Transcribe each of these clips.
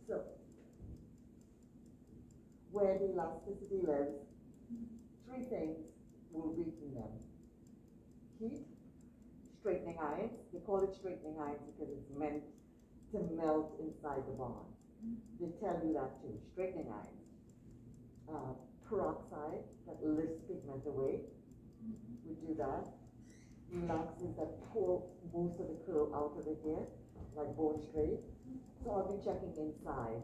So, where the elasticity lives, three things will weaken them. Heat, straightening irons. They call it straightening irons because it's meant to melt inside the bond. They tell you that too, straightening irons. Peroxide, that lifts pigment away, we do that. Relaxers that pull most of the curl out of the hair, like bone straight. So I'll be checking inside.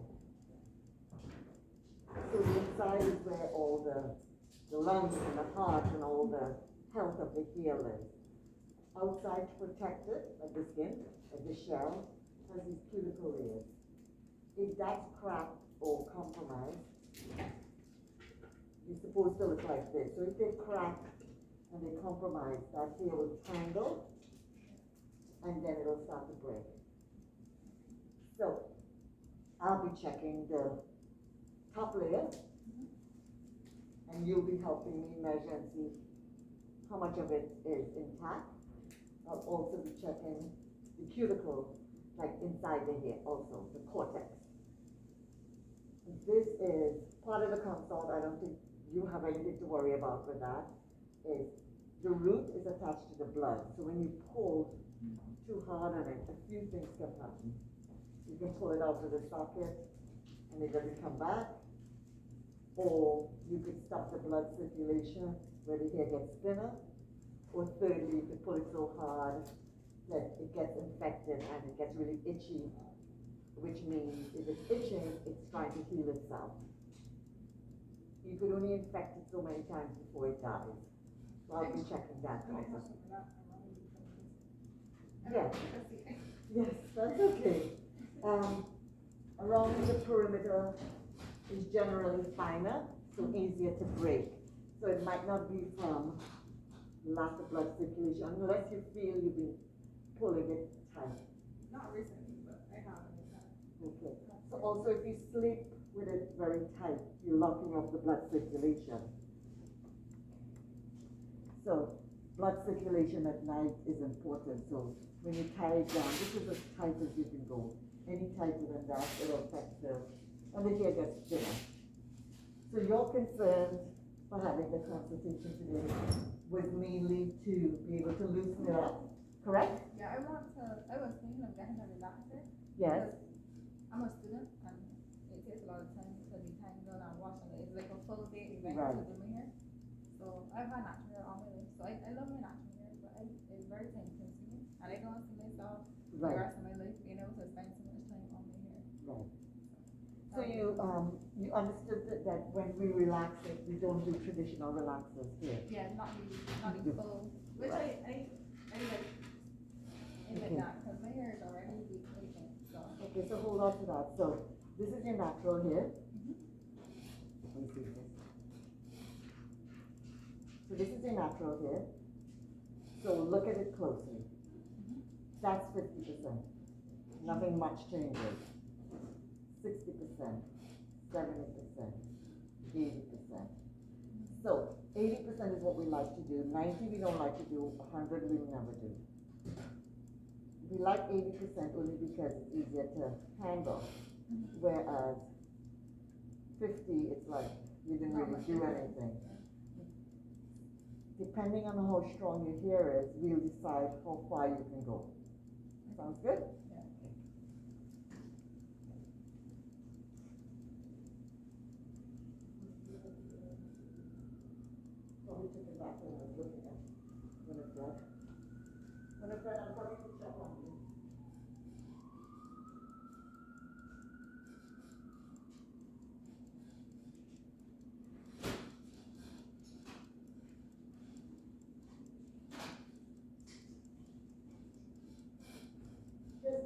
So the inside is where all the lungs and the heart and all the health of the hair lives. Outside to protect it, like the skin, like the shell, has these cuticle layers. If that's cracked or compromised, you're supposed to look like this. So if they crack and they compromise, that hair will tangle and then it'll start to break. So I'll be checking the top layer and you'll be helping me measure and see how much of it is intact. I'll also be checking the cuticle, like inside the hair also, the cortex. This is part of the consult. I don't think you have anything to worry about with that. Is the root is attached to the blood. So when you pull too hard on it, a few things can happen. You can pull it out of the socket and it doesn't come back. Or you could stop the blood circulation where the hair gets thinner. Or thirdly, you could pull it so hard that it gets infected and it gets really itchy, which means if it's itching, it's trying to heal itself. You could only infect it so many times before it dies. So I'll be checking that also. Yes, yes, that's okay. Around the perimeter is generally finer, so easier to break. So it might not be from lack of blood circulation, unless you feel you've been pulling it tight. Not recently, but I have in the past. Okay. So also if you sleep with it very tight, you're locking up the blood circulation. So blood circulation at night is important. So when you tie it down, this is as tight as you can go. Any tighter than that, it'll affect and the hair gets thinner. So your concern for having the consultation today was mainly to be able to loosen it up, correct? Yeah, I was thinking of getting a relaxer. Yes. I'm a student and it takes a lot of time to detangle and wash and it's like a full day event Right. to do my hair. So I've had natural hair all my life. So I love my natural hair, but it's very time consuming. And I don't see myself the rest of my life being able to spend so much time on my hair. Right. So you understood that when we relax it, we don't do traditional relaxers here. Yeah, not the full, which Right. I like. I like that because my hair is already weak, so. Okay, so hold on to that. So this is your natural hair. Let me see this. So this is your natural hair. So look at it closely. That's 50%. Nothing much changes. 60%, 70%, 80%. So 80% is what we like to do. 90 we don't like to do. 100 we never do. We like 80% only because it's easier to handle. Whereas 50, it's like you didn't really do anything. Depending on how strong your hair is, we'll decide how far you can go. Sounds good? Yeah. Probably took it back when I was looking at Winifred. Winifred, I'm coming to check on you.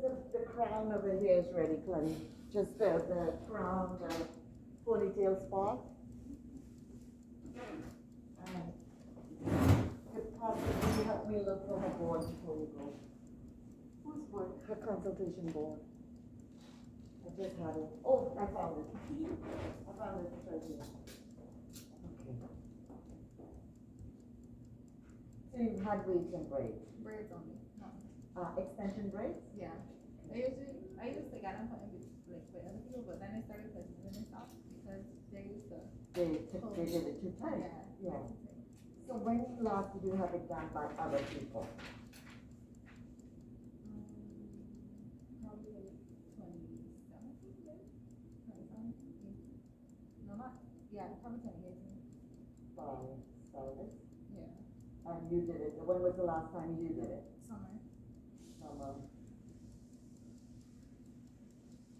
Just the crown of the hair is ready, Clem. Just the crown, the ponytail spot. Could possibly help me look for her board before you go. Whose board? Her consultation board. I just had it. Oh, I found it. I found it right here. Okay. So you've had wigs and braids. Braids only. Extension braids? Yeah. I used to get them put in like with other people, but started putting limits out because they used to. They did it too tight. Yeah. So when last did you have it done by other people? Probably like 2017, maybe? 2017? No, not, yeah, probably 2018. By Stylus? Yeah. And you did it, when was the last time you did it? Summer. Summer.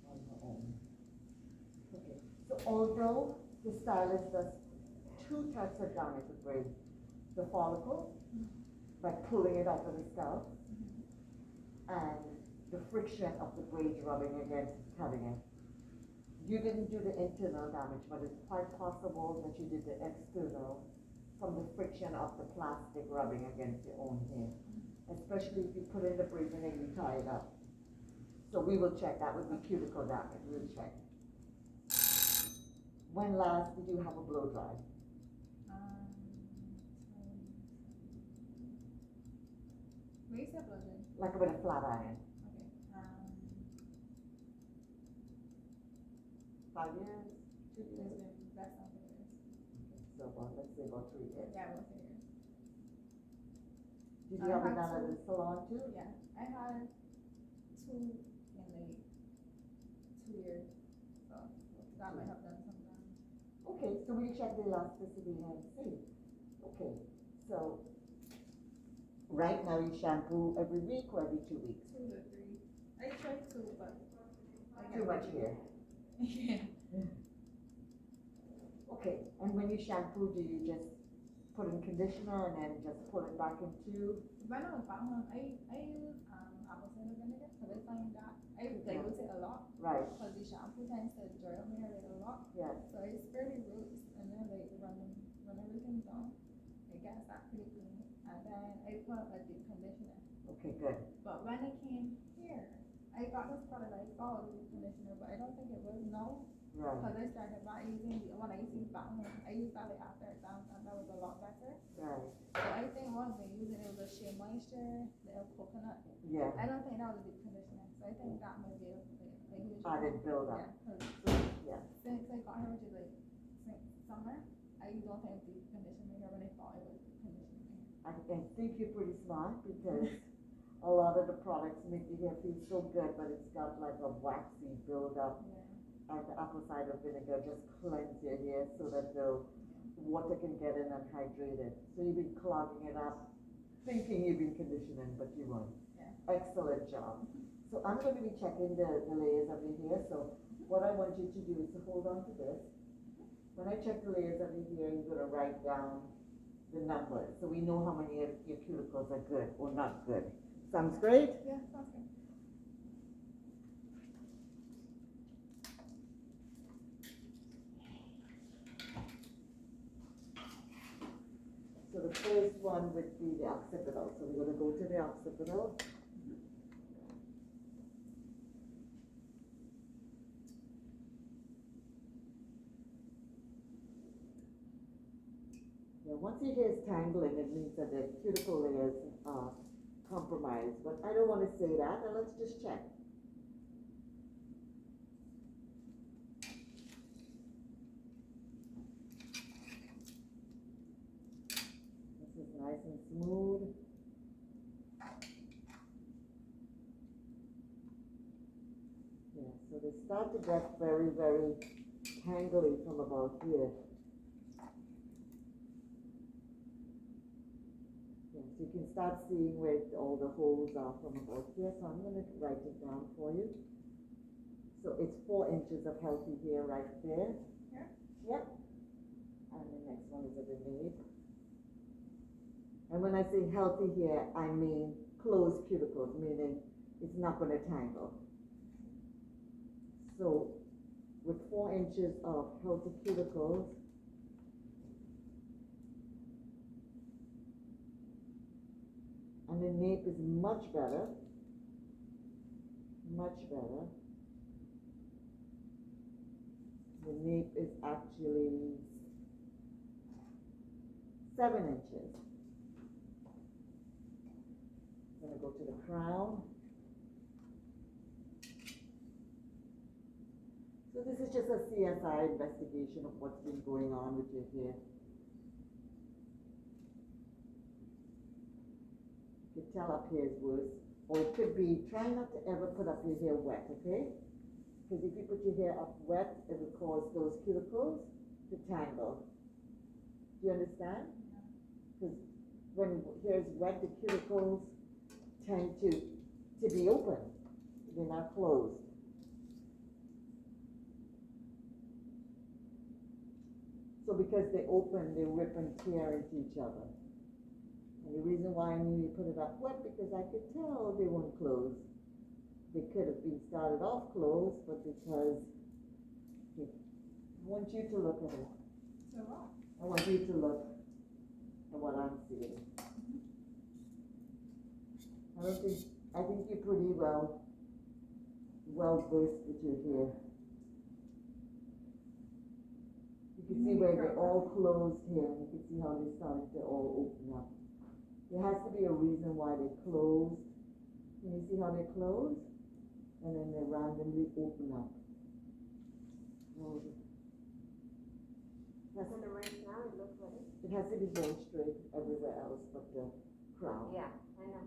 On her own. Okay, so although the stylist does two types of damage with braid, the follicle, by pulling it out of the scalp, and the friction of the braids rubbing against cutting it. You didn't do the internal damage, but it's quite possible that you did the external from the friction of the plastic rubbing against your own hair, especially if you put in the braid and then you tie it up. So we will check, that would be cuticle damage, we'll check. When last did you have a blow dry? Where you said blow dry? Like with a flat iron. Okay. 5 years? 2 It's years? been less than 3 years. So let's say about 3 years. Yeah, about 3 years. Did you have it done at the salon too? Yeah, I had 2 in like 2 years, so that might have done some damage. Okay, so we check the elasticity and see. Okay, so right now you shampoo every week or every 2 weeks? 2 to 3. I tried to, but I Too much hair. Yeah. Okay, and when you shampoo, do you just put in conditioner and then just pull it back into? When I was back home, I use apple cider vinegar because I find that I dilute it a lot. Right. Because the shampoo tends to dry out my hair like a lot. Yes. So I spray the roots and then like run everything down. It gets that pretty clean. And then I put a deep conditioner. Okay, good. But when I came here, I got this product I thought was a deep conditioner, but I don't think it was. No. Right. Because I started back using when I used to use back home, I used that like after exams and that was a lot better. Right. So I think once I used it was a shea moisture, the coconut. Yeah. I don't think that was a deep conditioner. So I think that might be a huge Added build up. Yeah, since I got her, which is like since summer, I don't think deep conditioning my hair when I thought it was deep conditioning my hair. I think you're pretty smart because a lot of the products make your hair feel so good, but it's got like a waxy build up. Yeah. And the apple cider vinegar just cleanse your hair so that the water can get in and hydrate it. So you've been clogging it up, thinking you've been conditioning, but you weren't. Yeah. Excellent job. So I'm going to be checking the layers of your hair. So what I want you to do is to hold on to this. When I check the layers of your hair, you're going to write down the numbers so we know how many of your cuticles are good or not good. Sounds great? Yeah, sounds good. So the first one would be the occipital. So we're going to go to the occipital. Now, once your hair is tangling, it means that the cuticle layers are compromised. But I don't want to say that. Now let's just check. This is nice and smooth. Yeah, so they start to get very, very tangly from about here. Yeah, so you can start seeing where all the holes are from about here. So I'm going to write it down for you. So it's 4 inches of healthy hair right there. Here? Yep. And the next one is at the nape. And when I say healthy hair, I mean closed cuticles, meaning it's not going to tangle. So with 4 inches of healthy cuticles, and the nape is much better, much better. The nape is actually 7 inches. I'm going to go to the crown. So this is just a CSI investigation of what's been going on with your hair. You can tell up here is worse, or it could be, try not to ever put up your hair wet, okay? Because if you put your hair up wet, it will cause those cuticles to tangle. Do you understand? Because when hair is wet, the cuticles tend to be open. They're not closed. So because they open, they rip and tear into each other. And the reason why I knew you put it up wet, because I could tell they weren't closed. They could have been started off closed, but because I want you to look at it. So what? I want you to look at what I'm seeing. I think you're pretty well versed with your hair. You can see where they're all closed here, and you can see how they're starting to all open up. There has to be a reason why they're closed. Can you see how they're closed? And then they randomly open up. That's in the right now, it looks like it. It has to be bone straight everywhere else but the crown. Yeah, I know.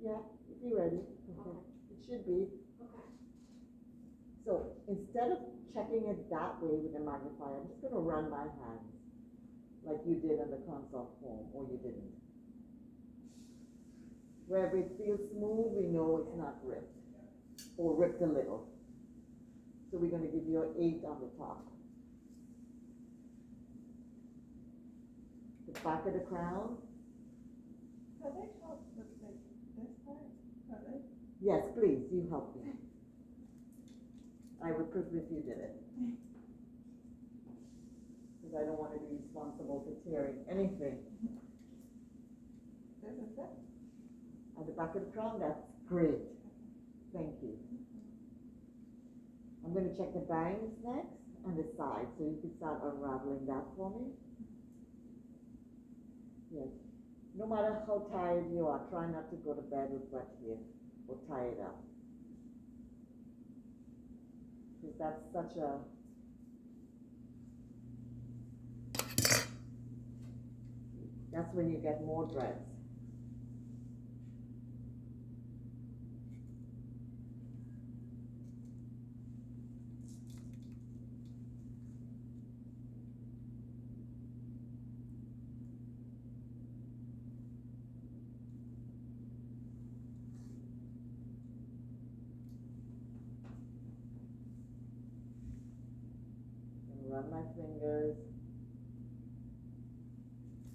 Yeah, if you're ready. Okay. It should be. Okay. So instead of checking it that way with a magnifier, I'm just going to run my hands like you did on the consult form, or you didn't. Wherever it feels smooth, we know it's not ripped, or ripped a little. So we're going to give you an 8 on the top. The back of the crown. Could they help with like this part? Could they? Yes, please, you help me. I would prefer if you did it. Because I don't want to be responsible for tearing anything. This is it? At the back of the crown, that's great. Thank you. I'm going to check the bangs next and the sides, so you can start unraveling that for me. Yes. No matter how tired you are, try not to go to bed with wet hair or tie it up. Because that's such a that's when you get more dreads. Run my fingers.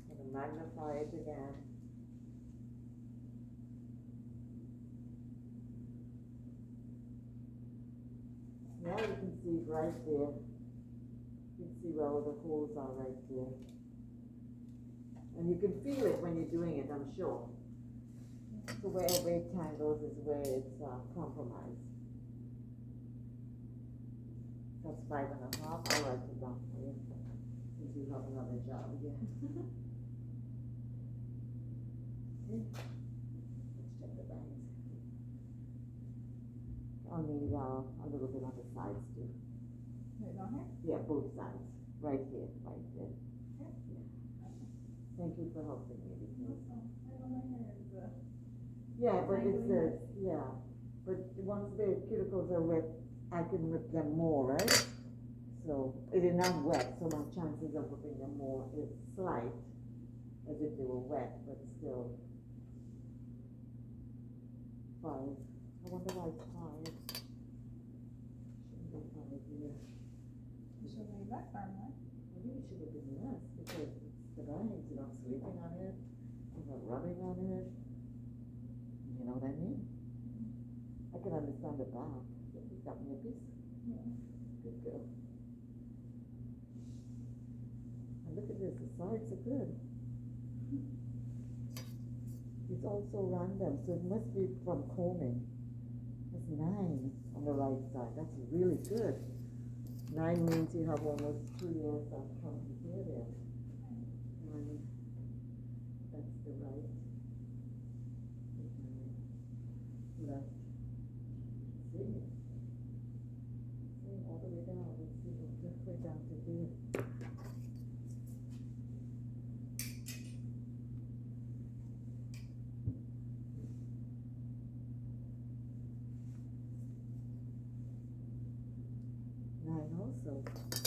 I'm going to magnify it again. Now you can see right there. You can see where all the holes are right there. And you can feel it when you're doing it, I'm sure. So wherever it tangles is where it's compromised. That's 5.5. I'll write it down for you, since you have another job here. Okay. Let's check the bangs. I'll need a little bit on the sides too. Wait, down here? Yeah, both sides. Right here, right there. Okay. Yeah. Thank you for helping me. Awesome. I don't know here is Yeah, but it triangular. says, yeah. But once the cuticles are ripped, I can rip them more, right? So it is not wet, so my chances of ripping them more is slight, as if they were wet, but still. 5. I wonder why it's 5. Shouldn't be 5 here. You should leave that time, right? Maybe it should have been less, because it's the bangs, I'm sleeping on it, I'm not rubbing on it. You know what I mean? I can understand the back. You got me a piece? Yeah. Good girl. And look at this, the sides are good. It's also random, so it must be from combing. That's 9 on the right side. That's really good. 9 means you have almost 2 years of from here there. And that's the right. Left. See? All the way so